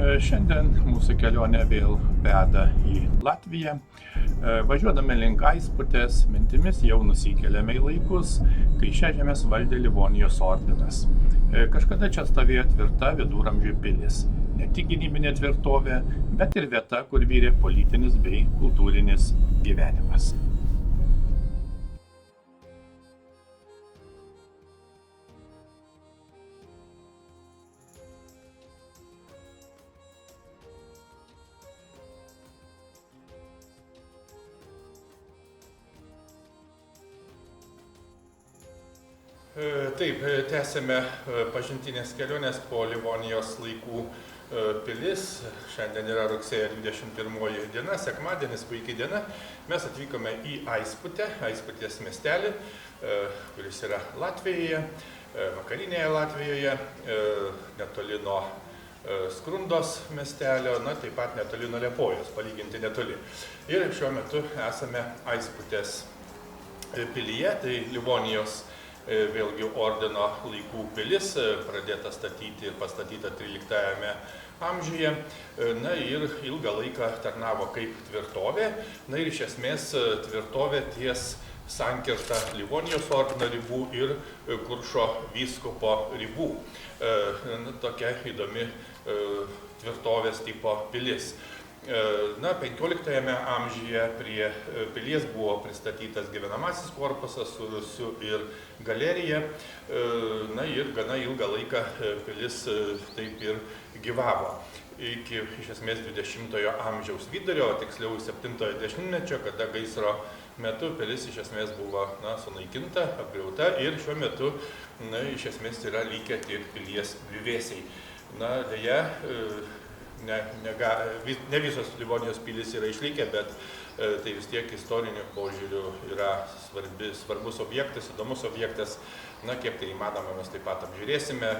Šiandien mūsų kelionė vėl veda į Latviją. Važiuodami link Aisputės, mintimis jau nusikeliame į laikus, kai šią žemės valdė Livonijos ordinas. Kažkada čia stovėjo tvirta viduramžių pilis. Ne tik gynybinė tvirtovė, bet ir vieta, kur vyrė politinis bei kultūrinis gyvenimas. Taip, tęsėme pažintinės kelionės po Livonijos laikų pilis. Šiandien yra rugsėjo 21 diena, sekmadienis, puikiai diena. Mes atvykome į Aisputę, Aisputės miestelį, kuris yra Latvijoje, vakarinėje Latvijoje, netoli nuo Skrundos miestelio, taip pat netoli nuo Liepojos, palyginti netoli. Ir šiuo metu esame Aisputės pilyje, tai Livonijos vėlgi ordino laikų pilis, pradėta statyti ir pastatyta 13 amžiuje, ir ilgą laiką tarnavo kaip tvirtovė, ir iš esmės tvirtovė ties sankirta Livonijos ordino ribų ir Kuršo vyskupo ribų. Tokia įdomi tvirtovės tipo pilis. 15 amžiuje prie pilies buvo pristatytas gyvenamasis korpusas su rūsiu ir galerija, ir gana ilgą laiką pilis taip ir gyvavo. Iki iš esmės 20-ojo amžiaus vidurio, tiksliau 7-ojo dešimtmečio, kada gaisro metu pilis iš esmės buvo sunaikinta, apgriauta ir šiuo metu iš esmės yra likę tik pilies griuvėsiai. Deja, ne visos Livonijos pilys yra išlikę, bet tai vis tiek istoriniu požiūriu yra svarbus objektas, įdomus objektas. Kiek tai įmanoma, mes taip pat apžiūrėsime,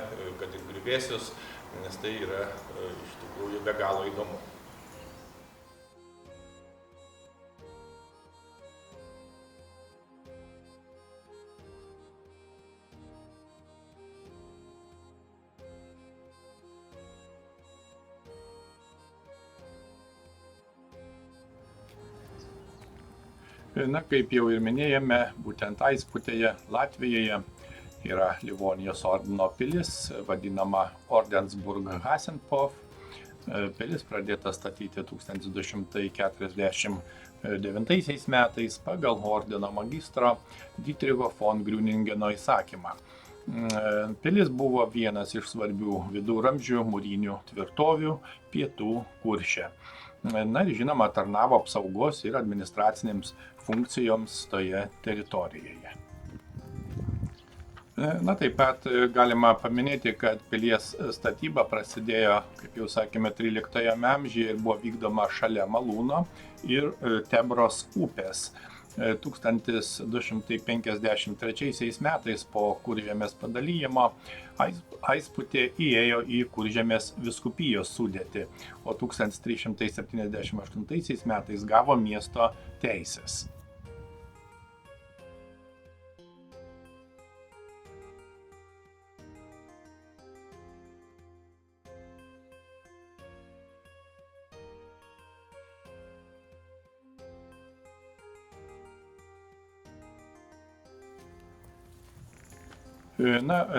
kad ir griuvėsius, nes tai yra iš tikrųjų be galo įdomu. Kaip jau ir minėjome, būtent Aisputėje, Latvijoje yra Livonijos ordino pilis, vadinama Ordensburg-Hasenpov. Pilis pradėta statyti 1249 metais pagal ordino magistro Dietricho von Grüningeno įsakymą. Pilis buvo vienas iš svarbių viduramžių mūrinių tvirtovių pietų Kurše. Ir žinoma, tarnavo apsaugos ir administracinėms funkcijoms toje teritorijoje. Taip pat galima paminėti, kad pilies statyba prasidėjo, kaip jau sakėme, 13 amžiuje ir buvo vykdoma šalia Malūno ir Tebros upės. 1253 metais po Kuržemės padalijimo Aisputė įėjo į Kuržemės vyskupijos sudėtį, o 1378 metais gavo miesto teises.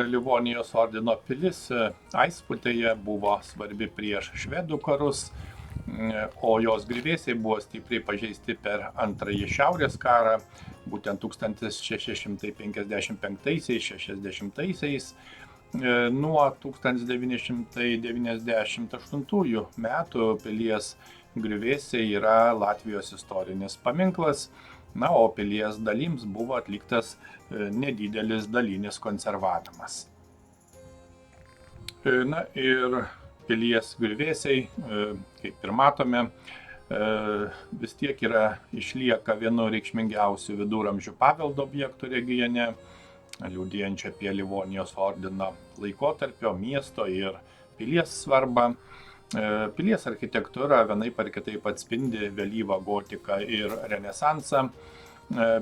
Livonijos ordino pilis Aisputėje buvo svarbi prieš švedų karus, o jos griuvėsiai buvo stipriai pažeisti per antrąjį šiaurės karą, būtent 1655–60. Nuo 1998 metų pilies griuvėsiai yra Latvijos istorinis paminklas, o pilies dalims buvo atliktas nedidelis dalinis konservavimas. Ir pilies griuvėsiai, kaip ir matome, vis tiek išlieka vienu reikšmingiausių viduramžių paveldo objektų regione, liudijančia apie Livonijos ordino laikotarpio, miesto ir pilies svarbą. Pilies architektūra vienaip ar kitaip atspindi vėlyvą gotiką ir renesansą.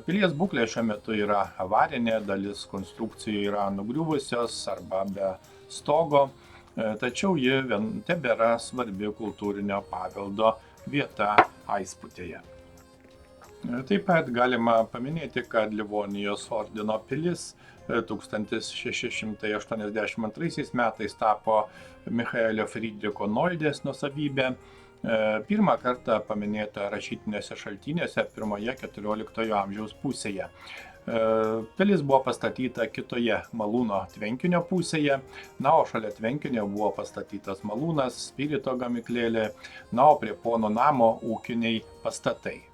Pilies būklė šiuo metu yra avarinė, dalis konstrukcijų yra nugriuvusios arba be stogo. tačiau ji tebėra svarbi kultūrinio paveldo vieta Aisputėje. Taip pat galima paminėti, kad Livonijos ordino pilis 1682 metais tapo Michaelio Friedricho Noldės nuosavybė. Pirmą kartą paminėta rašytinėse šaltiniuose pirmoje XIV amžiaus pusėje. Pilis buvo pastatyta kitoje malūno tvenkinio pusėje, o šalia tvenkinio buvo pastatytas malūnas, spirito gamyklėlė, o prie pono namo ūkiniai pastatai.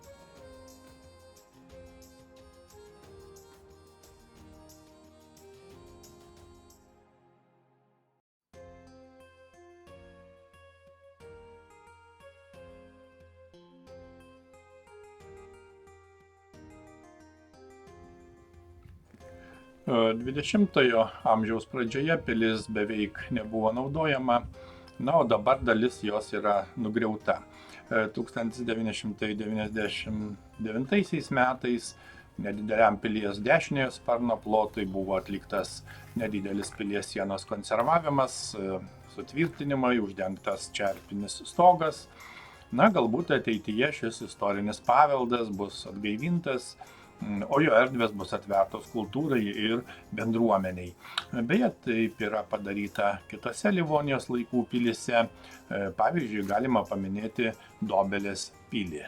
XX amžiaus pradžioje pilis beveik nebuvo naudojama, o dabar dalis jos yra nugriauta. 1999 metais nedideliam pilies dešiniojo sparno plotui buvo atliktas nedidelis pilies sienos konservavimas, sutvirtinimai, uždengtas čerpinis stogas. Galbūt ateityje šis istorinis paveldas bus atgaivintas, o jo erdvės bus atvertos kultūrai ir bendruomeniai. Beje, taip yra padaryta kitose Livonijos laikų pilyse. Pavyzdžiui, galima paminėti Dobelės pilį.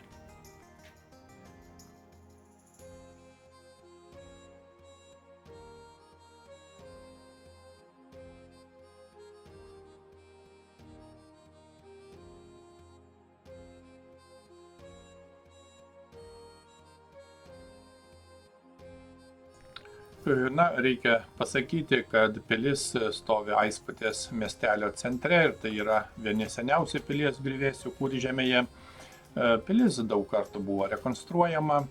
Reikia pasakyti, kad pilis stovi Aisputės miestelio centre ir tai yra vieni seniausių pilies griuvėsių Kuržemėje. Pilis daug kartų buvo rekonstruojama.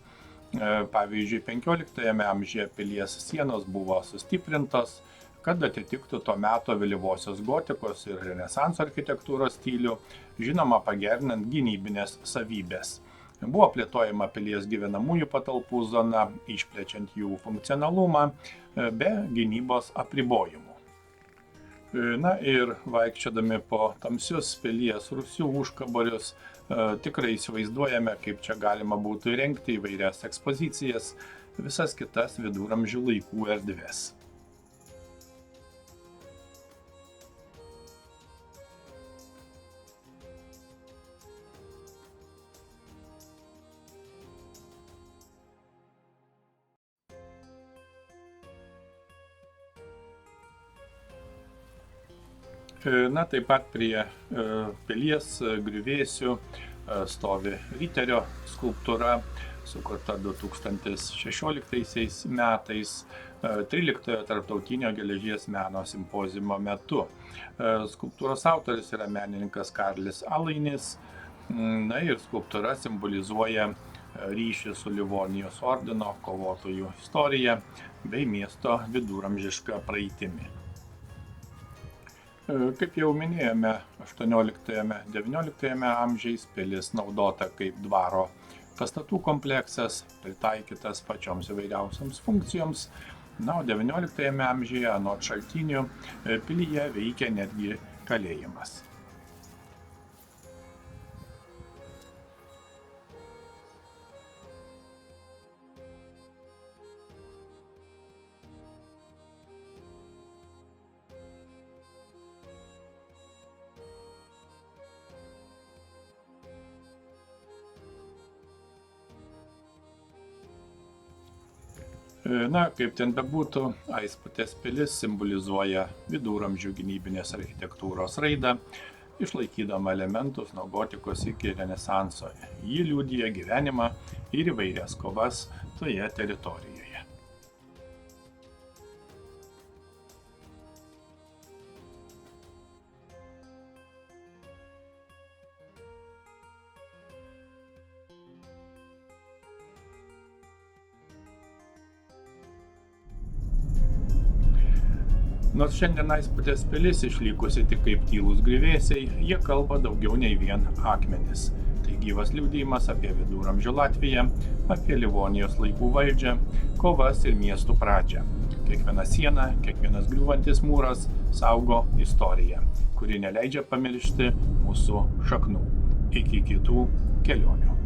Pavyzdžiui, XV amžiuje pilies sienos buvo sustiprintos, kad atitiktų to meto vėlyvosios gotikos ir renesanso architektūros stilių, žinoma pagerinant gynybinės savybės. Buvo plėtojama pilies gyvenamųjų patalpų zona, išplečiant jų funkcionalumą be gynybos apribojimų. Ir vaikščiodami po tamsius pilies rūsių užkaborius, tikrai įsivaizduojame, kaip čia galima būtų įrengti įvairias ekspozicijas, visas kitas viduramžių laikų erdvės. Taip pat prie pilies griuvėsių stovi Riterio skulptūra, sukurta 2016 metais 13 tarptautinio geležies meno simpoziumo metu. Skulptūros autorius yra menininkas Karlis Alainis, ir skulptūra simbolizuoja ryšį su Livonijos ordino kovotojų istorija bei miesto viduramžiška praeitimi. Kaip jau minėjome, 18–19 amžiais pilis naudota kaip dvaro pastatų kompleksas, pritaikytas pačioms įvairiausiams funkcijoms. O XIX amžiuje, anot šaltinių, pilyje veikia netgi kalėjimas. Kaip ten bebūtų, Aisputės pilis simbolizuoja viduramžių gynybinės architektūros raidą, išlaikydama elementus nuo gotikos iki renesanso. Ji liudija gyvenimą ir įvairias kovas toje teritorijoje. Nors šiandien Aisputės pilis išlikusi tik kaip tylūs griuvėsiai, jie kalba daugiau nei vien akmenis. Tai gyvas liudijimas apie viduramžių Latviją, apie Livonijos laikų valdžią, kovas ir miestų pradžią. Kiekviena siena, kiekvienas griūvantis mūras saugo istoriją, kuri neleidžia pamiršti mūsų šaknų. Iki kitų kelionių.